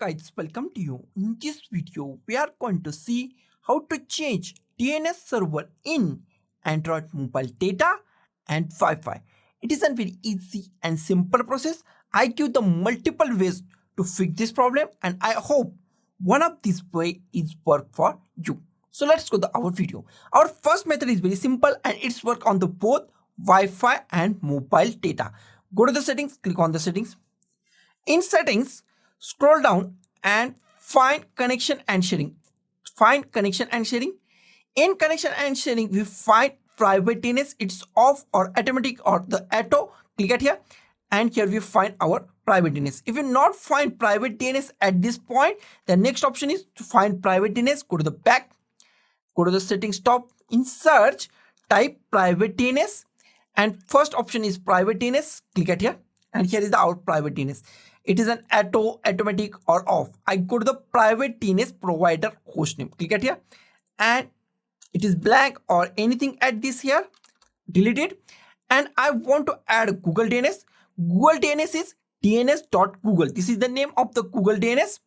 guys, welcome to you. In this video, we are going to see how to change DNS server in Android mobile data and Wi-Fi. It is a very easy and simple process. I give the multiple ways to fix this problem and I hope one of these way is work for you. So let's go to our video. Our first method is very simple and it's work on the both Wi-Fi and mobile data. Go to the settings, click on the settings. In settings, scroll down and find connection and sharing. Find connection and sharing. In connection and sharing, we find private DNS. It's off or automatic or the auto. Click at here. And here we find our private DNS. If you not find private DNS at this point, the next option is to find private DNS. Go to the back. Go to the settings top. In search, type private DNS. And first option is private DNS. Click at here. And here is our private DNS. It is an auto, automatic or off. I go to the private DNS provider hostname. Click at here. And it is blank or anything at this here. Delete it. And I want to add Google DNS. Google DNS is dns.google. This is the name of the Google DNS.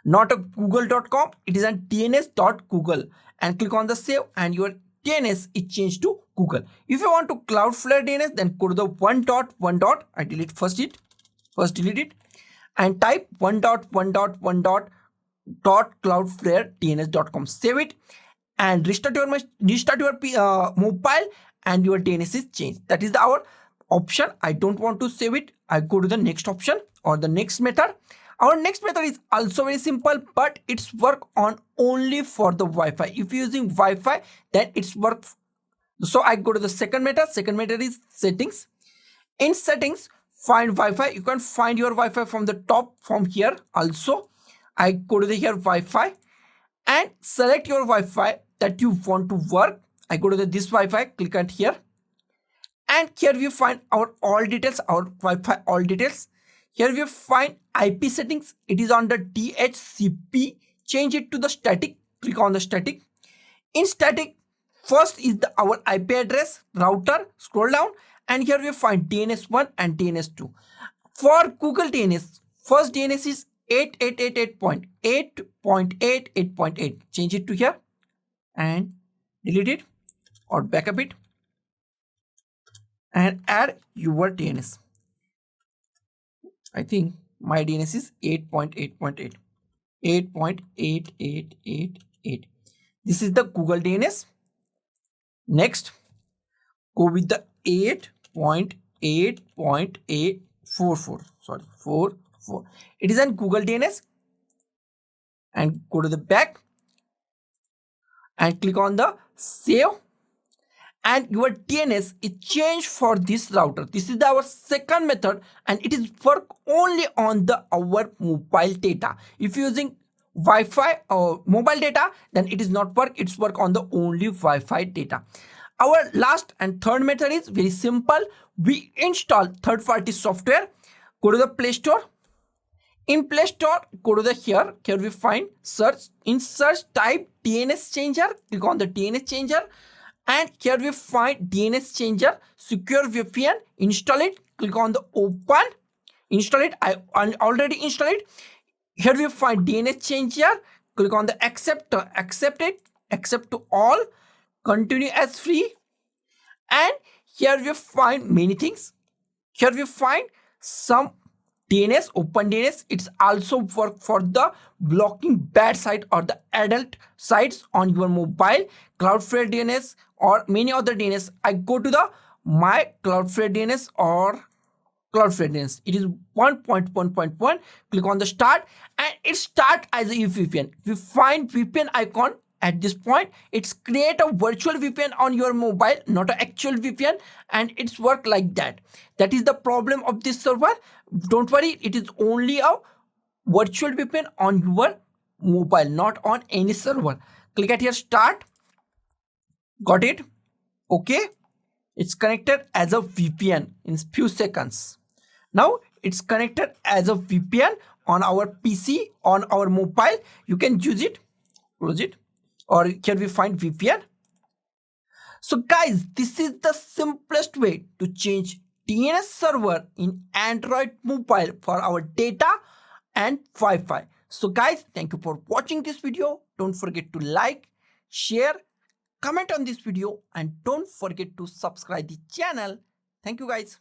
Not a google.com. It is a dns.google. And click on the save and your DNS is changed to Google. If you want to Cloudflare DNS, then go to the 1.1. I delete first delete it and type 1.1.1.cloudflaredns.com. Save it and restart your mobile and your DNS is changed. That is our option. I don't want to save it. I go to the next option or the next method. Our next method is also very simple, but it's work on only for the Wi-Fi. If you're using Wi-Fi, then it's work. So I go to the second method. Second method is settings. In settings, find Wi-Fi. You can find your Wi-Fi from the top from here. Also, I go to the here Wi-Fi and select your Wi-Fi that you want to work. I go to this Wi-Fi, click on here. And here we find our all details, our Wi-Fi all details. Here we find IP settings. It is on the DHCP. Change it to the static. Click on the static. In static, first is our IP address, router. Scroll down. And here we find DNS1 and DNS2. For Google DNS, first DNS is 8.8.8.8.8.8. Change it to here and delete it or backup it and add your DNS. I think my DNS is 8.8.8. 8.8888. This is the Google DNS. Next, go with the 8.8.844. Sorry, 44. It is on Google DNS. And go to the back and click on the save. And your DNS is changed for this router. This is our second method and it is work only on our mobile data. If you're using Wi-Fi or mobile data, then it is not work. It's work on the only Wi-Fi data. Our last and third method is very simple. We install third-party software. Go to the Play Store. In Play Store, go to the here. Here we find search. In search, type DNS changer. Click on the DNS changer. And here we find DNS changer, secure VPN, install it, click on the open, install it. I already installed it. Here we find DNS changer, click on the accept it, accept to all, continue as free. And here we find many things. Here we find some DNS, open DNS. It's also work for the blocking bad site or the adult sites on your mobile, Cloudflare DNS or many other DNS. I go to the my Cloudflare DNS or Cloudflare DNS. It is 1.1.1. Click on the start and it start as a VPN. We find VPN icon at this point. It's create a virtual VPN on your mobile, not an actual VPN, and it's work like that. That is the problem of this server. Don't worry, it is only a virtual VPN on your mobile, not on any server. Click at here start. Got it? Okay. It's connected as a VPN in few seconds. Now it's connected as a VPN on our PC, on our mobile. You can use it, close it, or here we find VPN. So guys, this is the simplest way to change DNS server in Android mobile for our data and Wi-Fi. So guys, thank you for watching this video. Don't forget to like, share, comment on this video, and don't forget to subscribe the channel. Thank you guys.